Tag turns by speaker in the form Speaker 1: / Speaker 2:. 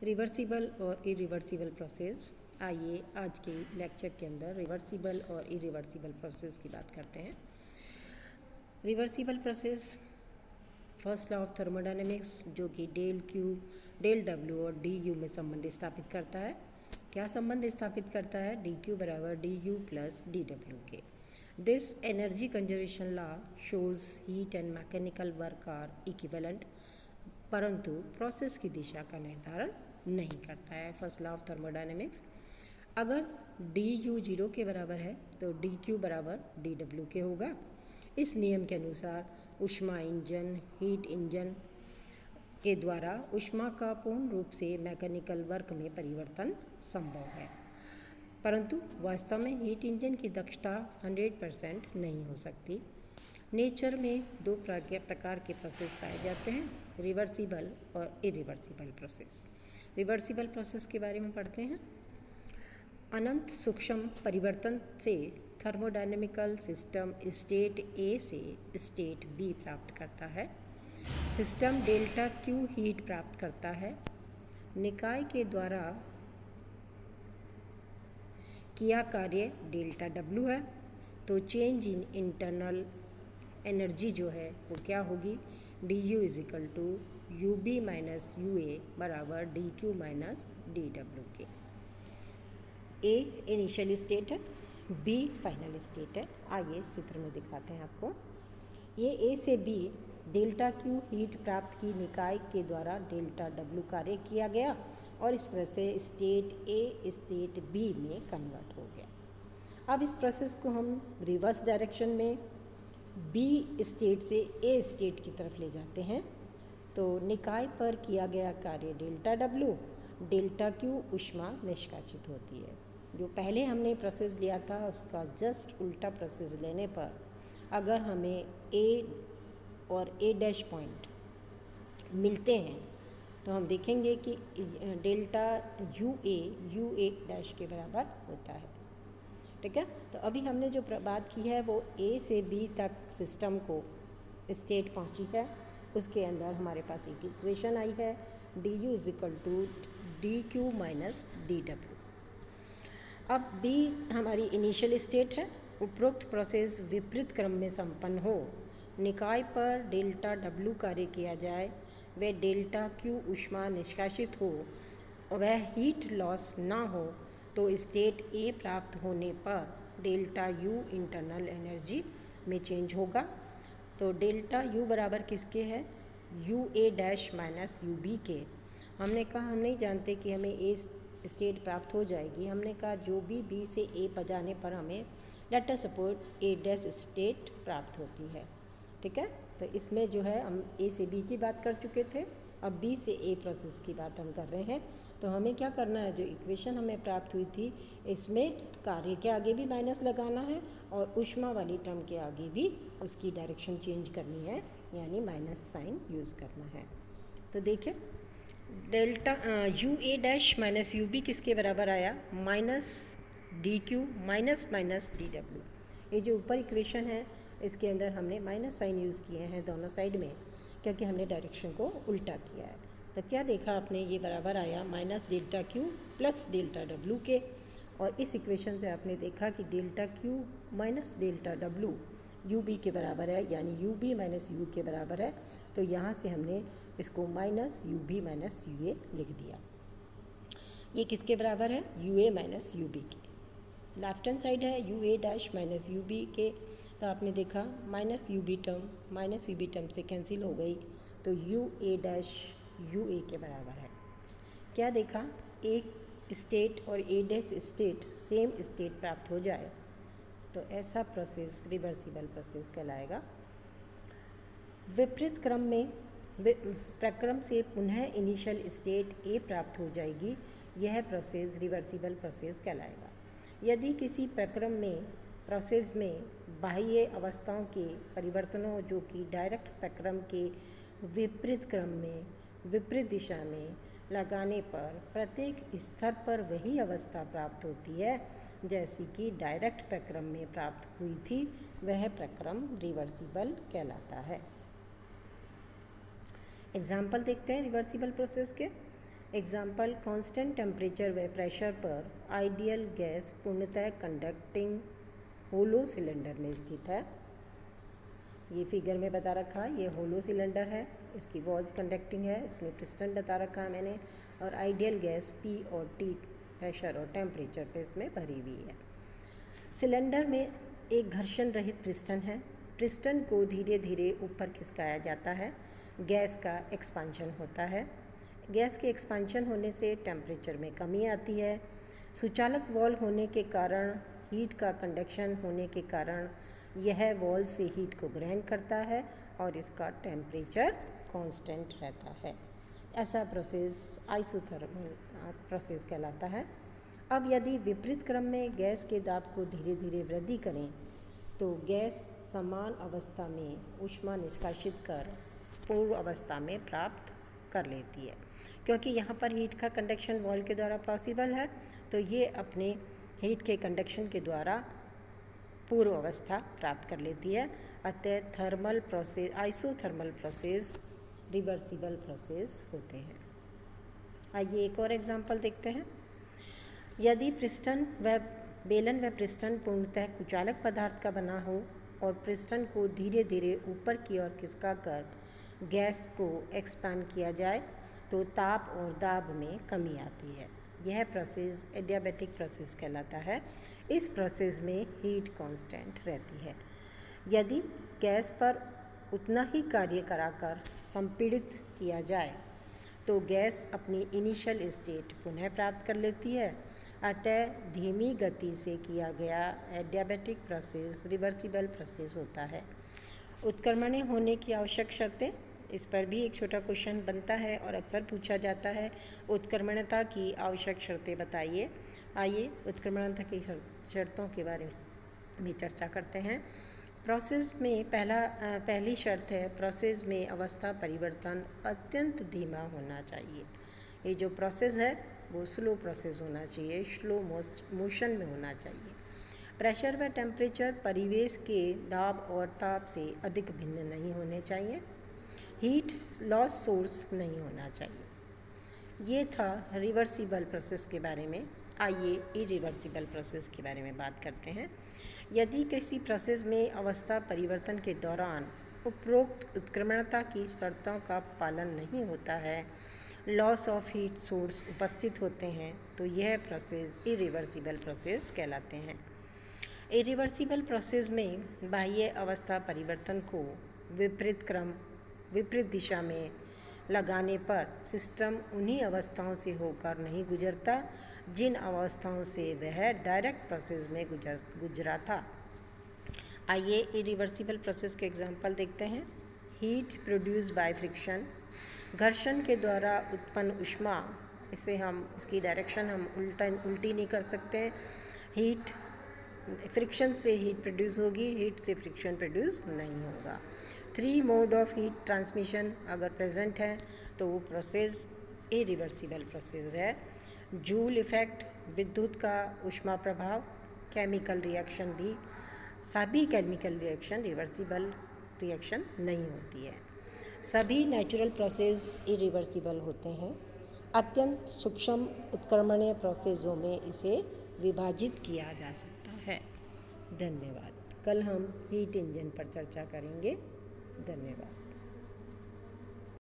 Speaker 1: Reversible और irreversible process. आइए आज के लेक्चर के अंदर रिवर्सिबल और इरिवर्सिबल प्रोसेस की बात करते हैं। Reversible process first law of thermodynamics जो कि डेल क्यू डेल डब्ल्यू और डी यू में संबंध स्थापित करता है। क्या संबंध स्थापित करता है? डी क्यू बराबर डी यू प्लस डी डब्ल्यू के। This energy conservation law shows heat and mechanical work are equivalent, परंतु प्रोसेस की दिशा का निर्धारण नहीं करता है। फर्स्ट लॉ ऑफ थर्मोडायनेमिक्स, अगर डी यू 0 के बराबर है तो डी क्यू बराबर डी डब्ल्यू के होगा। इस नियम के अनुसार ऊष्मा इंजन हीट इंजन के द्वारा ऊष्मा का पूर्ण रूप से मैकेनिकल वर्क में परिवर्तन संभव है, परंतु वास्तव में हीट इंजन की दक्षता 100% नहीं हो सकती। नेचर में दो प्रकार के प्रोसेस पाए जाते हैं, रिवर्सिबल और इरिवर्सिबल प्रोसेस। रिवर्सिबल प्रोसेस के बारे में पढ़ते हैं। अनंत सूक्ष्म परिवर्तन से थर्मोडायनेमिकल सिस्टम स्टेट ए से स्टेट बी प्राप्त करता है। सिस्टम डेल्टा क्यू हीट प्राप्त करता है। निकाय के द्वारा किया कार्य डेल्टा डब्ल्यू है, तो चेंज इन इंटरनल एनर्जी जो है वो क्या होगी? D you is equal to u b minus u a बराबर डी क्यू माइनस डी डब्ल्यू के। ए इनिशियल स्टेट है, बी फाइनल स्टेट है। आइए चित्र में दिखाते हैं आपको। ये ए से बी डेल्टा क्यू हीट प्राप्त की निकाय के द्वारा डेल्टा डब्ल्यू कार्य किया गया और इस तरह से स्टेट ए स्टेट बी में कन्वर्ट हो गया। अब इस प्रोसेस को हम रिवर्स डायरेक्शन में बी स्टेट से ए स्टेट की तरफ ले जाते हैं, तो निकाय पर किया गया कार्य डेल्टा डब्ल्यू डेल्टा क्यू ऊष्मा निष्कासित होती है। जो पहले हमने प्रोसेस लिया था उसका जस्ट उल्टा प्रोसेस लेने पर अगर हमें ए और ए डैश पॉइंट मिलते हैं तो हम देखेंगे कि डेल्टा यू ए डैश के बराबर होता है। ठीक है, तो अभी हमने जो बात की है वो ए से बी तक सिस्टम को स्टेट पहुंची है। उसके अंदर हमारे पास एक इक्वेशन आई है, D you is equal to D Q minus D W. अब बी हमारी इनिशियल स्टेट है। उपरोक्त प्रोसेस विपरीत क्रम में संपन्न हो, निकाय पर डेल्टा डब्ल्यू कार्य किया जाए, वह डेल्टा क्यू ऊष्मा निष्कासित हो और वह हीट लॉस ना हो, तो स्टेट ए प्राप्त होने पर डेल्टा यू इंटरनल एनर्जी में चेंज होगा। तो डेल्टा यू बराबर किसके है? U A dash minus you B के। हमने कहा हम नहीं जानते कि हमें ए स्टेट प्राप्त हो जाएगी। हमने कहा जो भी बी से ए पर जाने पर हमें लेट अस सपोज ए डैश स्टेट प्राप्त होती है। ठीक है, तो इसमें जो है हम ए से बी की बात कर चुके थे, अब बी से ए प्रोसेस की बात हम कर रहे हैं। तो हमें क्या करना है, जो इक्वेशन हमें प्राप्त हुई थी इसमें कार्य के आगे भी माइनस लगाना है और ऊष्मा वाली टर्म के आगे भी उसकी डायरेक्शन चेंज करनी है, यानी माइनस साइन यूज़ करना है। तो देखिए delta U A dash minus you B किसके बराबर आया? Minus D Q minus minus D W. ये जो ऊपर इक्वेशन है इसके अंदर हमने माइनस साइन यूज़ किए हैं दोनों साइड में, क्योंकि हमने डायरेक्शन को उल्टा किया है। तो क्या देखा आपने? ये बराबर आया minus delta Q plus delta W के। और इस इक्वेशन से आपने देखा कि delta Q minus delta W U B के बराबर है, यानी यू बी माइनस यू के बराबर है। तो यहाँ से हमने इसको minus you b minus u a लिख दिया। ये किसके बराबर है? You a minus you B के। लेफ्ट हैंड साइड है U A dash minus you B के, तो आपने देखा माइनस यू बी टर्म से कैंसिल हो गई, तो u A dash u a के बराबर है। क्या देखा? एक स्टेट और a dash state same state प्राप्त हो जाए तो ऐसा प्रोसेस रिवर्सिबल प्रोसेस कहलाएगा। विपरीत क्रम में प्रक्रम से पुनः इनिशियल स्टेट ए प्राप्त हो जाएगी, यह प्रोसेस रिवर्सिबल प्रोसेस कहलाएगा। यदि किसी प्रक्रम में प्रोसेस में बाह्य अवस्थाओं के परिवर्तनों जो कि डायरेक्ट प्रक्रम के विपरीत क्रम में विपरीत दिशा में लगाने पर प्रत्येक स्तर पर वही अवस्था प्राप्त होती है जैसी कि डायरेक्ट प्रक्रम में प्राप्त हुई थी, वह प्रक्रम रिवर्सिबल कहलाता है। एग्जाम्पल देखते हैं रिवर्सिबल प्रोसेस के। एग्जाम्पल, कांस्टेंट टेम्परेचर व प्रेशर पर आइडियल गैस पूर्णतः कंडक्टिंग होलो सिलेंडर में स्थित है। ये फिगर में बता रखा है, ये होलो सिलेंडर है, इसकी वॉल्स कंडक्टिंग है, इसमें पिस्टन बता रखा है मैंने, और आइडियल गैस P और T प्रेशर और टेम्परेचर पे इसमें भरी हुई है। सिलेंडर में एक घर्षण रहित पिस्टन है। पिस्टन को धीरे धीरे ऊपर खिसकाया जाता है, गैस का एक्सपांशन होता है। गैस के एक्सपांशन होने से टेम्परेचर में कमी आती है। सुचालक वॉल्व होने के कारण, हीट का कंडक्शन होने के कारण यह वॉल्व से हीट को ग्रहण करता है और इसका टेम्परेचर कांस्टेंट रहता है। ऐसा प्रोसेस आइसोथर्मल प्रोसेस कहलाता है। अब यदि विपरीत क्रम में गैस के दाब को धीरे धीरे वृद्धि करें तो गैस समान अवस्था में ऊष्मा निष्कासित कर पूर्व अवस्था में प्राप्त कर लेती है। क्योंकि यहाँ पर हीट का कंडक्शन वॉल्व के द्वारा पॉसिबल है, तो ये अपने हीट के कंडक्शन के द्वारा पूर्व अवस्था प्राप्त कर लेती है। अतः thermal process, isothermal process reversible process होते हैं। आइए एक और एग्जांपल देखते हैं। यदि पिस्टन व बेलन व पिस्टन पूर्णतः कुचालक पदार्थ का बना हो और पिस्टन को धीरे धीरे ऊपर की ओर खिसकाकर गैस को एक्सपांड किया जाए तो ताप और दाब में कमी आती है। यह प्रोसेस एडियाबैटिक प्रोसेस कहलाता है। इस प्रोसेस में हीट कांस्टेंट रहती है। यदि गैस पर उतना ही कार्य कराकर संपीड़ित किया जाए तो गैस अपनी इनिशियल स्टेट पुनः प्राप्त कर लेती है। अतः धीमी गति से किया गया एडियाबैटिक प्रोसेस रिवर्सिबल प्रोसेस होता है। उत्क्रमणीय होने की आवश्यक शर्तें, इस पर भी एक छोटा क्वेश्चन बनता है और अक्सर पूछा जाता है। उत्क्रमणीयता की आवश्यक शर्तें बताइए। आइए उत्क्रमणीयता की शर्तों के बारे में चर्चा करते हैं। प्रोसेस में पहली शर्त है, प्रोसेस में अवस्था परिवर्तन अत्यंत धीमा होना चाहिए। ये जो प्रोसेस है वो स्लो प्रोसेस होना चाहिए, स्लो मोशन में होना चाहिए। प्रेशर व टेम्परेचर परिवेश के दाब और ताप से अधिक भिन्न नहीं होने चाहिए। हीट लॉस सोर्स नहीं होना चाहिए। ये था रिवर्सिबल प्रोसेस के बारे में। आइए इरिवर्सिबल प्रोसेस के बारे में बात करते हैं। यदि किसी प्रोसेस में अवस्था परिवर्तन के दौरान उपरोक्त उत्क्रमणीयता की शर्तों का पालन नहीं होता है, लॉस ऑफ हीट सोर्स उपस्थित होते हैं, तो यह प्रोसेस इरिवर्सिबल प्रोसेस कहलाते हैं। इरिवर्सिबल प्रोसेस में बाह्य अवस्था परिवर्तन को विपरीत दिशा में लगाने पर सिस्टम उन्हीं अवस्थाओं से होकर नहीं गुजरता जिन अवस्थाओं से वह डायरेक्ट प्रोसेस में गुजरा था। आइए इरिवर्सिबल प्रोसेस के एग्जांपल देखते हैं। हीट प्रोड्यूस बाय फ्रिक्शन, घर्षण के द्वारा उत्पन्न ऊष्मा, इसकी डायरेक्शन हम उल्टी नहीं कर सकते। हीट फ्रिक्शन से हीट प्रोड्यूस होगी, हीट से फ्रिक्शन प्रोड्यूस नहीं होगा। 3 मोड ऑफ हीट ट्रांसमिशन अगर प्रेजेंट है तो वो प्रोसेस इरिवर्सिबल प्रोसेस है। जूल इफेक्ट, विद्युत का ऊष्मा प्रभाव, केमिकल रिएक्शन भी, सभी केमिकल रिएक्शन रिवर्सिबल रिएक्शन नहीं होती है। सभी नेचुरल प्रोसेस इरिवर्सिबल होते हैं। अत्यंत सूक्ष्म उत्क्रमणीय प्रोसेसों में इसे विभाजित किया जा सकता है। धन्यवाद। कल हम हीट इंजन पर चर्चा करेंगे। धन्यवाद।